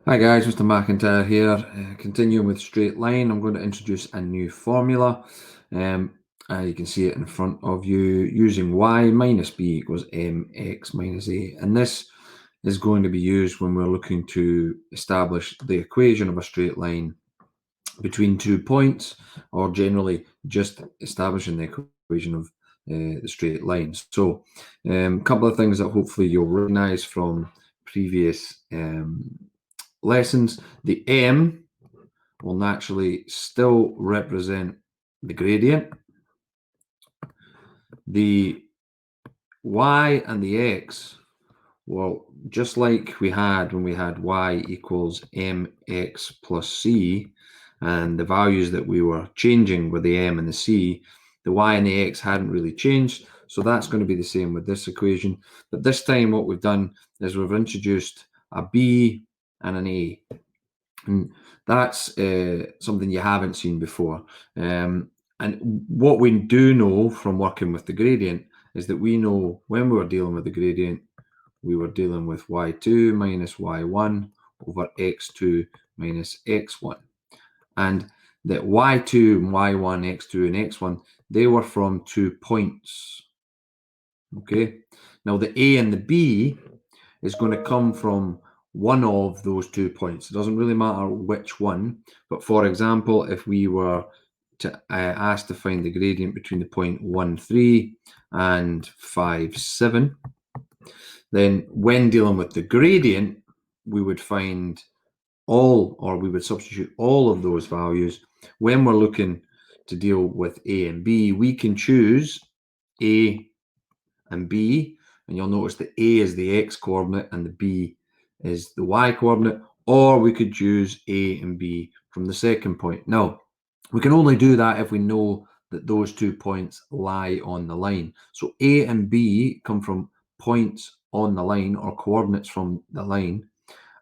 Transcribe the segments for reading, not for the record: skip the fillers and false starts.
Hi guys, Mr. McIntyre here. Continuing with straight line, I'm going to introduce a new formula. You can see it in front of you using y minus b equals mx minus a. And this is going to be used when we're looking to establish the equation of a straight line between 2 points, or generally just establishing the equation of the straight line. So a couple of things that hopefully you'll recognize from previous lessons. The m will naturally still represent the gradient. The y and the x, well, just like we had when we had y equals mx plus c, and the values that we were changing were the m and the c, the y and the x hadn't really changed. So that's going to be the same with this equation. But this time what we've done is we've introduced a b and an a. And that's something you haven't seen before. And what we do know from working with the gradient is that we know when we were dealing with the gradient, we were dealing with y2 minus y1 over x2 minus x1. And that y2 and y1, x2 and x1, they were from 2 points. Okay. Now the a and the b is going to come from one of those 2 points. It doesn't really matter which one, but for example, if we were to asked to find the gradient between the point 1, 3 and 5, 7, then when dealing with the gradient, we would find we would substitute all of those values. When we're looking to deal with a and b, we can choose a and b, and you'll notice that a is the x coordinate and the b is the y coordinate, or we could choose a and b from the second point. Now, we can only do that if we know that those 2 points lie on the line. So a and b come from points on the line, or coordinates from the line,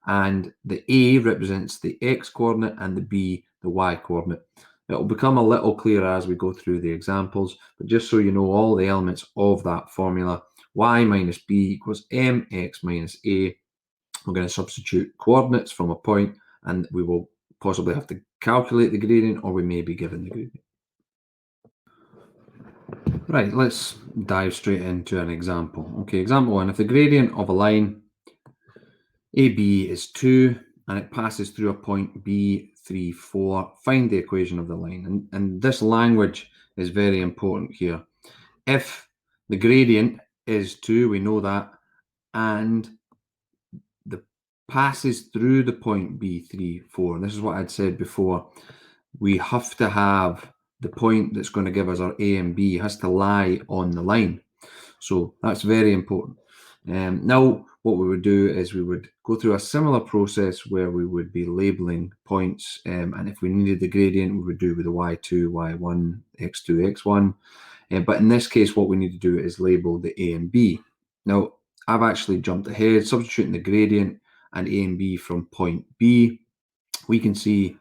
and the a represents the x coordinate and the b the y coordinate. It will become a little clearer as we go through the examples, but just so you know all the elements of that formula, y minus b equals mx minus a. We're going to substitute coordinates from a point, and we will possibly have to calculate the gradient, or we may be given the gradient. Right, let's dive straight into an example. Okay, example 1. If the gradient of a line AB is 2 and it passes through a point B, 3, 4, find the equation of the line. And this language is very important here. If the gradient is 2, we know that, and the passes through the point B, 3, 4, and this is what I'd said before, we have to have the point that's going to give us our A and B has to lie on the line. So that's very important. Now, what we would do is we would go through a similar process where we would be labeling points, and if we needed the gradient, we would do with the y2, y1, x2, x1. But in this case, what we need to do is label the A and B. Now, I've actually jumped ahead, substituting the gradient and A and B from point B. We can see,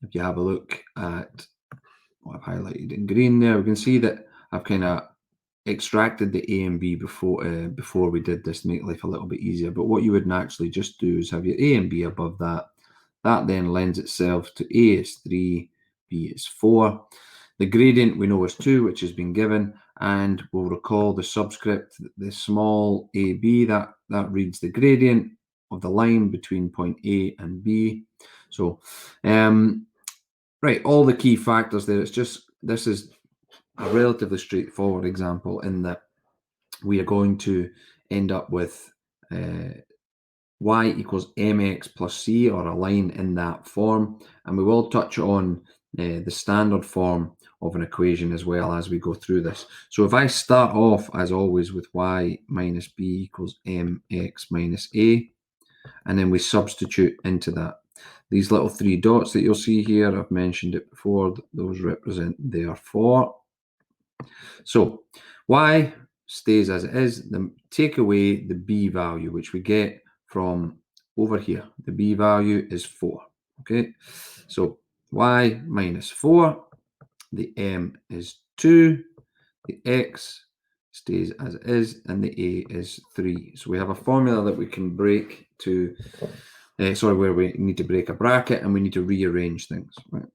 if you have a look at what I've highlighted in green there, we can see that I've kind of extracted the A and B before we did this to make life a little bit easier. But what you would naturally just do is have your A and B above that. That then lends itself to A is 3, B is 4. The gradient we know is 2, which has been given, and we'll recall the subscript, the small AB, that reads the gradient of the line between point A and B. So, right, all the key factors there. It's just, this is a relatively straightforward example in that we are going to end up with y equals mx plus c, or a line in that form, and we will touch on the standard form of an equation as well as we go through this. So if I start off as always with y minus b equals mx minus a, and then we substitute into that. These little 3 dots that you'll see here, I've mentioned it before, those represent therefore. So y stays as it is. Take away the b value, which we get from over here. The b value is 4. Okay, so y minus 4, the m is 2, the x stays as it is, and the a is 3. So we have a formula that we can break to where we need to break a bracket and we need to rearrange things. Right?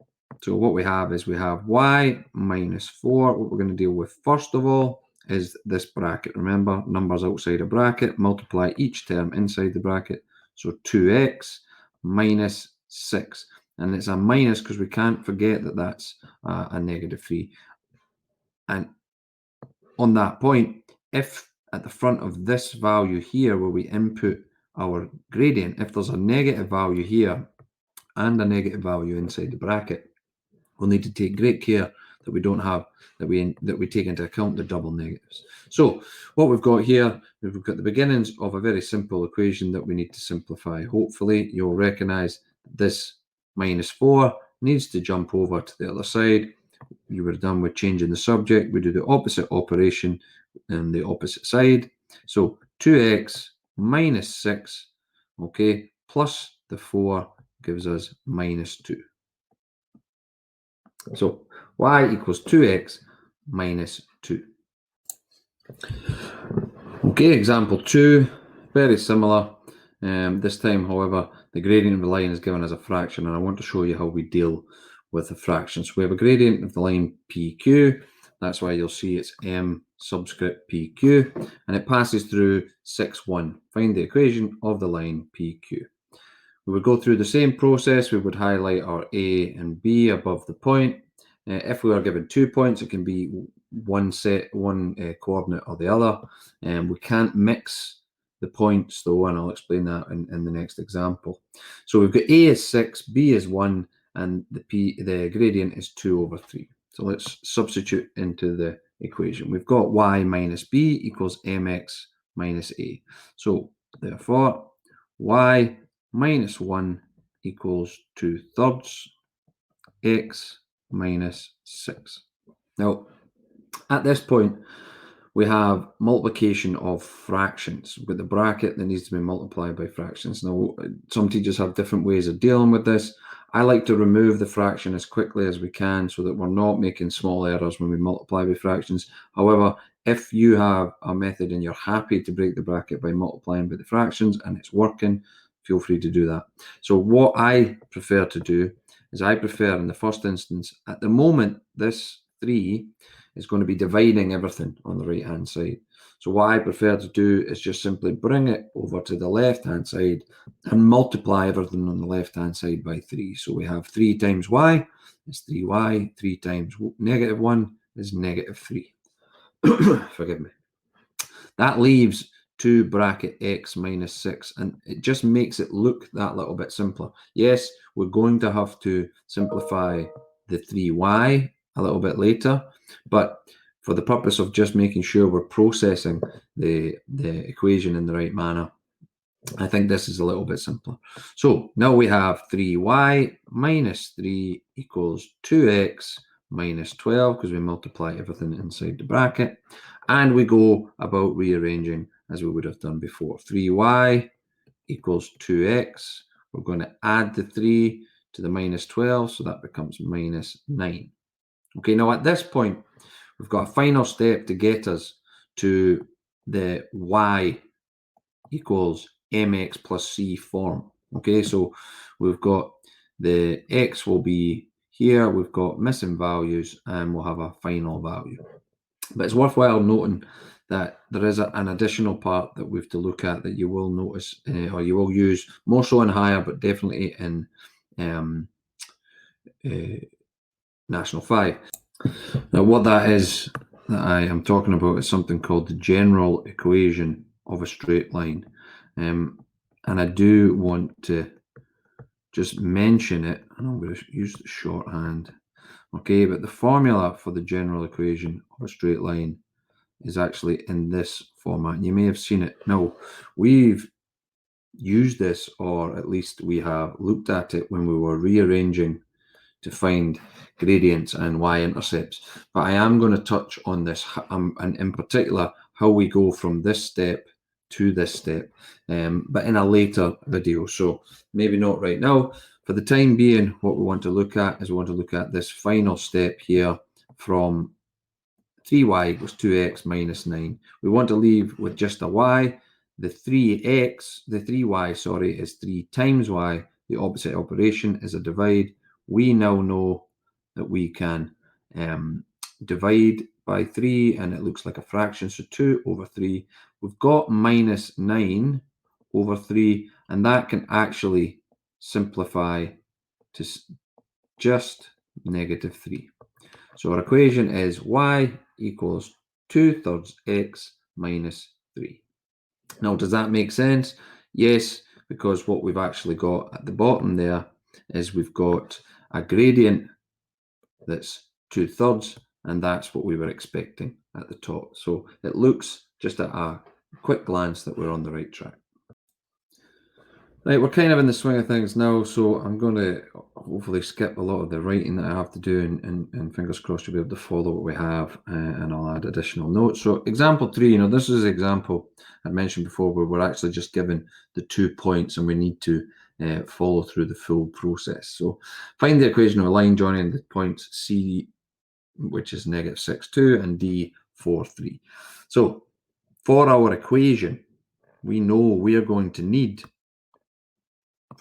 So what we have is we have y minus 4. What we're going to deal with first of all is this bracket. Remember, numbers outside a bracket, multiply each term inside the bracket. So 2x minus 6. And it's a minus because we can't forget that that's a negative 3. And on that point, if at the front of this value here where we input our gradient, if there's a negative value here and a negative value inside the bracket, we'll need to take great care that we don't have, that we take into account the double negatives. So what we've got here, we've got the beginnings of a very simple equation that we need to simplify. Hopefully you'll recognize this minus 4 needs to jump over to the other side. You were done with changing the subject. We do the opposite operation on the opposite side. So 2x minus 6, okay, plus the 4 gives us minus 2. So y equals 2x minus 2. Okay, example 2, very similar. This time, however, the gradient of the line is given as a fraction, and I want to show you how we deal with the fractions. We have a gradient of the line PQ. That's why you'll see it's M subscript PQ, and it passes through 6, 1. Find the equation of the line PQ. We would go through the same process. We would highlight our A and B above the point. If we are given 2 points, it can be one coordinate or the other. And we can't mix the points though, and I'll explain that in the next example. So we've got A is 6, B is 1, and the gradient is 2 over 3. So let's substitute into the equation. We've got y minus b equals mx minus a. So therefore, y minus 1 equals 2/3 x minus 6. Now, at this point, we have multiplication of fractions. We've got the bracket that needs to be multiplied by fractions. Now, some teachers have different ways of dealing with this. I like to remove the fraction as quickly as we can so that we're not making small errors when we multiply by fractions. However, if you have a method and you're happy to break the bracket by multiplying by the fractions and it's working, feel free to do that. So what I prefer to do is I prefer in the first instance, at the moment, this 3 is going to be dividing everything on the right hand side. So what I prefer to do is just simply bring it over to the left hand side and multiply everything on the left hand side by 3. So we have 3 times y is 3y, 3 times negative 1 is negative 3. Forgive me. That leaves 2 bracket x minus 6, and it just makes it look that little bit simpler. Yes, we're going to have to simplify the 3y a little bit later, but for the purpose of just making sure we're processing the equation in the right manner, I think this is a little bit simpler. So now we have 3y minus 3 equals 2x minus 12 because we multiply everything inside the bracket, and we go about rearranging as we would have done before. 3y equals 2x. We're going to add the 3 to the minus 12, so that becomes minus 9. Okay, now at this point, we've got a final step to get us to the y equals mx plus c form. Okay, so we've got the x will be here, we've got missing values, and we'll have a final value. But it's worthwhile noting that there is an additional part that we have to look at that you will notice, or you will use more so in higher, but definitely in National 5. Now, what that is that I am talking about is something called the general equation of a straight line. And I do want to just mention it, and I'm going to use the shorthand. Okay, but the formula for the general equation of a straight line is actually in this format. You may have seen it. Now, we've used this, or at least we have looked at it when we were rearranging to find gradients and y-intercepts. But I am going to touch on this, and in particular, how we go from this step to this step, but in a later video. So maybe not right now. For the time being, what we want to look at is we want to look at this final step here from 3y equals 2x minus 9. We want to leave with just a y. the 3y, sorry, is 3 times y. The opposite operation is a divide. We now know that we can divide by 3, and it looks like a fraction, so 2 over 3. We've got minus 9 over 3, and that can actually simplify to just negative 3. So our equation is y equals 2/3 x minus 3. Now, does that make sense? Yes, because what we've actually got at the bottom there is we've got a gradient that's 2/3, and that's what we were expecting at the top. So it looks just at a quick glance that we're on the right track. Right, we're kind of in the swing of things now, so I'm going to hopefully skip a lot of the writing that I have to do, and fingers crossed you'll be able to follow what we have, and I'll add additional notes. So example 3, this is an example I mentioned before where we're actually just given the 2 points and we need to follow through the full process. So find the equation of a line joining the points C, which is -6, 2, and D, 4, 3. So for our equation, we know we are going to need,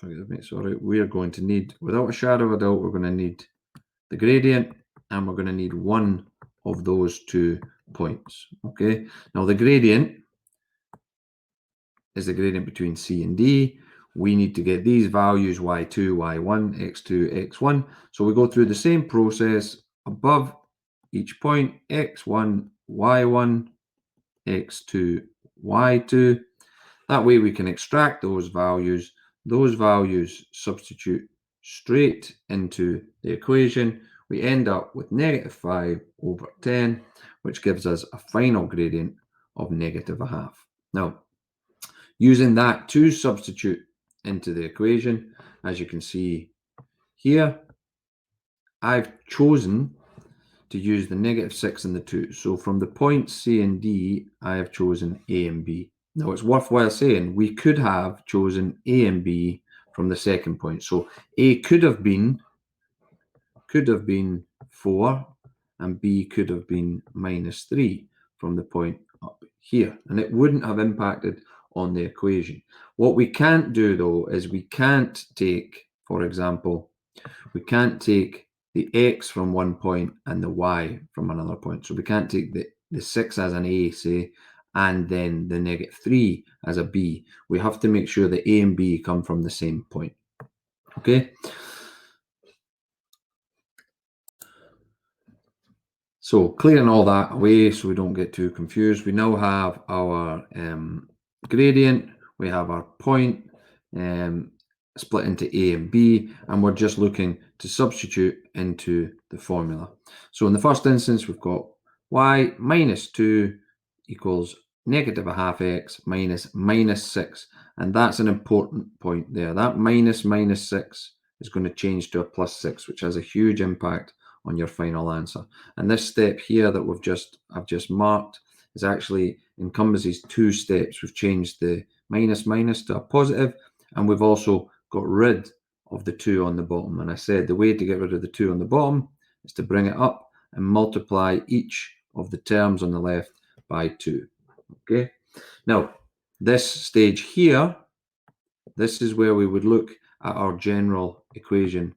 we are going to need, without a shadow of a doubt, we're going to need the gradient, and we're going to need one of those 2 points. Okay, now the gradient is the gradient between C and D. We need to get these values, y2, y1, x2, x1. So we go through the same process above each point, x1, y1, x2, y2. That way we can extract those values. Those values substitute straight into the equation. We end up with -5 over 10, which gives us a final gradient of -1/2. Now, using that to substitute into the equation, as you can see here, I've chosen to use the -6 and the 2. So from the points C and D, I have chosen A and B. Now, it's worthwhile saying we could have chosen A and B from the second point. So A could have been 4, and B could have been -3 from the point up here, and it wouldn't have impacted on the equation. What we can't do, though, is we can't take, for example, we can't take the x from one point and the y from another point. So we can't take the 6 as an A, say, and then the -3 as a B. We have to make sure that A and B come from the same point. Okay? So clearing all that away so we don't get too confused, we now have our gradient, we have our point split into A and B, and we're just looking to substitute into the formula. So in the first instance, we've got y minus 2 equals -1/2 x minus -6, and that's an important point there. That -6 is going to change to a +6, which has a huge impact on your final answer. And this step here that I've just marked is actually encompasses 2 steps. We've changed the minus to a positive, and we've also got rid of the 2 on the bottom. And I said the way to get rid of the 2 on the bottom is to bring it up and multiply each of the terms on the left by 2. Okay. Now, this stage here, this is where we would look at our general equation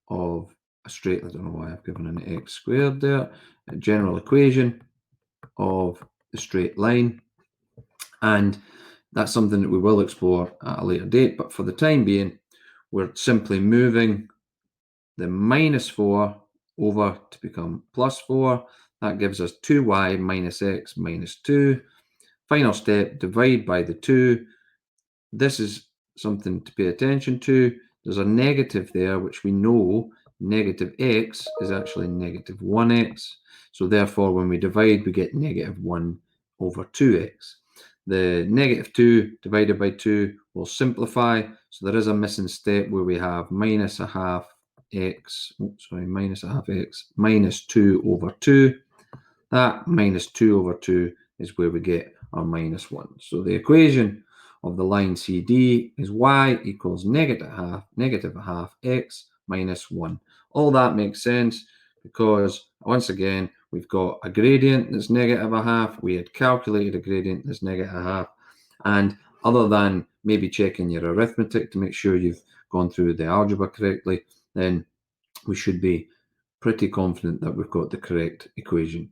of a straight, I don't know why I've given an x squared there, a general equation of the straight line. And that's something that we will explore at a later date. But for the time being, we're simply moving the -4 over to become +4. That gives us 2y minus x minus 2. Final step, divide by the 2. This is something to pay attention to. There's a negative there, which we know -x is actually -1x. So therefore, when we divide, we get -1 over 2x. The -2 divided by 2 will simplify. So there is a missing step where we have -1/2 x, -1/2 x minus 2 over 2. That -2 over 2 is where we get our -1. So the equation of the line CD is y equals -1/2 x minus 1. All that makes sense because, once again, we've got a gradient that's -1/2. We had calculated a gradient that's -1/2. And other than maybe checking your arithmetic to make sure you've gone through the algebra correctly, then we should be pretty confident that we've got the correct equation.